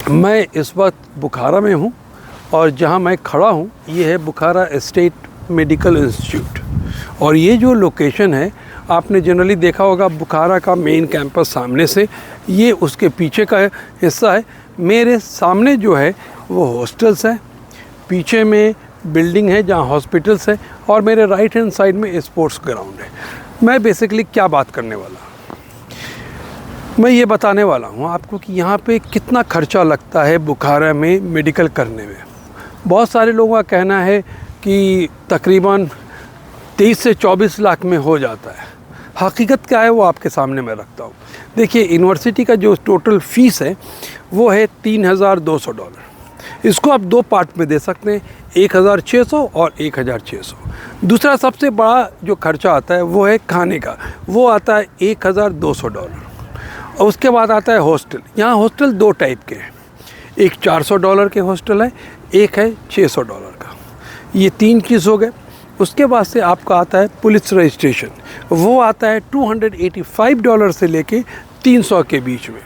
मैं इस वक्त बुखारा में हूँ और जहाँ मैं खड़ा हूँ ये है बुखारा स्टेट मेडिकल इंस्टीट्यूट। और ये जो लोकेशन है आपने जनरली देखा होगा, बुखारा का मेन कैंपस सामने से, ये उसके पीछे का हिस्सा है। मेरे सामने जो है वो हॉस्टल्स है, पीछे में बिल्डिंग है जहाँ हॉस्पिटल्स है, और मेरे राइट हैंड साइड में स्पोर्ट्स ग्राउंड है। मैं बेसिकली क्या बात करने वाला, मैं ये बताने वाला हूँ आपको कि यहाँ पे कितना खर्चा लगता है बुखारा में मेडिकल करने में। बहुत सारे लोगों का कहना है कि तकरीबन 23 से 24 लाख में हो जाता है। हकीकत क्या है वो आपके सामने मैं रखता हूँ। देखिए, यूनिवर्सिटी का जो टोटल फ़ीस है वो है $3,200। इसको आप दो पार्ट में दे सकते हैं, 1,600 और 1,600। दूसरा सबसे बड़ा जो खर्चा आता है वो है खाने का, वो आता है $1,200। और उसके बाद आता है हॉस्टल। यहाँ हॉस्टल दो टाइप के हैं, एक $400 के हॉस्टल है, एक है $600 का। ये तीन चीज़ हो गए। उसके बाद से आपका आता है पुलिस रजिस्ट्रेशन, वो आता है $285 से लेके 300 के बीच में,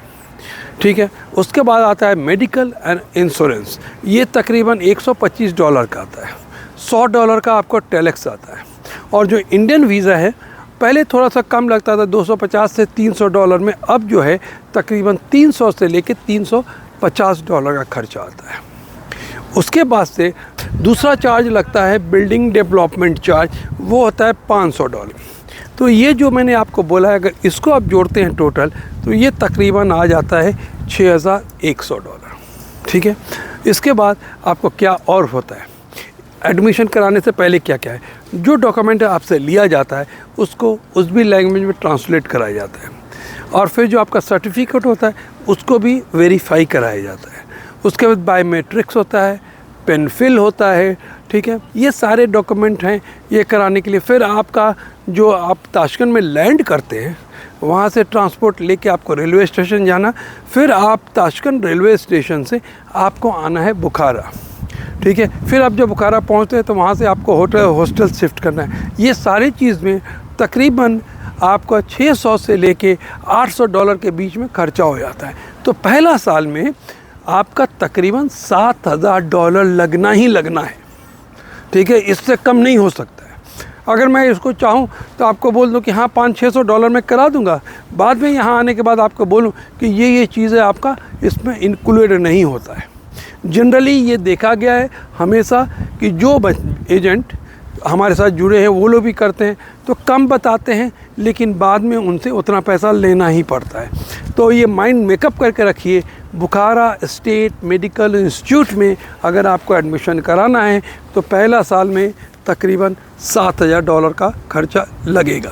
ठीक है। उसके बाद आता है मेडिकल एंड इंश्योरेंस, ये तकरीबन $125 का आता है। $100 का आपको टैक्स आता है। और जो इंडियन वीज़ा है पहले थोड़ा सा कम लगता था, $250 से $300 में, अब जो है तकरीबन 300 से लेके $350 का खर्चा आता है। उसके बाद से दूसरा चार्ज लगता है बिल्डिंग डेवलपमेंट चार्ज, वो होता है $500। तो ये जो मैंने आपको बोला है, अगर इसको आप जोड़ते हैं टोटल, तो ये तकरीबन आ जाता है $6,100, ठीक है। इसके बाद आपको क्या और होता है, एडमिशन कराने से पहले क्या क्या है, जो डॉक्यूमेंट आपसे लिया जाता है उसको उस भी लैंग्वेज में ट्रांसलेट कराया जाता है। और फिर जो आपका सर्टिफिकेट होता है उसको भी वेरीफाई कराया जाता है। उसके बाद बायोमेट्रिक्स होता है, पेन फिल होता है, ठीक है। ये सारे डॉक्यूमेंट हैं ये कराने के लिए। फिर आपका जो आप ताशकंद में लैंड करते हैं, वहाँ से ट्रांसपोर्ट लेके आपको रेलवे स्टेशन जाना, फिर आप ताशकंद रेलवे स्टेशन से आपको आना है बुखारा, ठीक है। फिर आप जब बुखारा पहुँचते हैं तो वहाँ से आपको हॉस्टल शिफ्ट करना है। ये सारी चीज़ में तकरीबन आपका 600 से लेके $800 के बीच में खर्चा हो जाता है। तो पहला साल में आपका तकरीबन $7,000 लगना ही लगना है, ठीक है। इससे कम नहीं हो सकता है। अगर मैं इसको चाहूँ तो आपको बोल दूँ कि हाँ $500-600 में करा दूँगा, बाद में यहाँ आने के बाद आपको बोलूँ कि ये चीज़ें आपका इसमें इंक्लूड नहीं होता है। जनरली ये देखा गया है हमेशा कि जो एजेंट हमारे साथ जुड़े हैं वो लोग भी करते हैं तो कम बताते हैं, लेकिन बाद में उनसे उतना पैसा लेना ही पड़ता है। तो ये माइंड मेकअप करके रखिए, बुखारा स्टेट मेडिकल इंस्टीट्यूट में अगर आपको एडमिशन कराना है तो पहला साल में तकरीबन $7,000 का खर्चा लगेगा।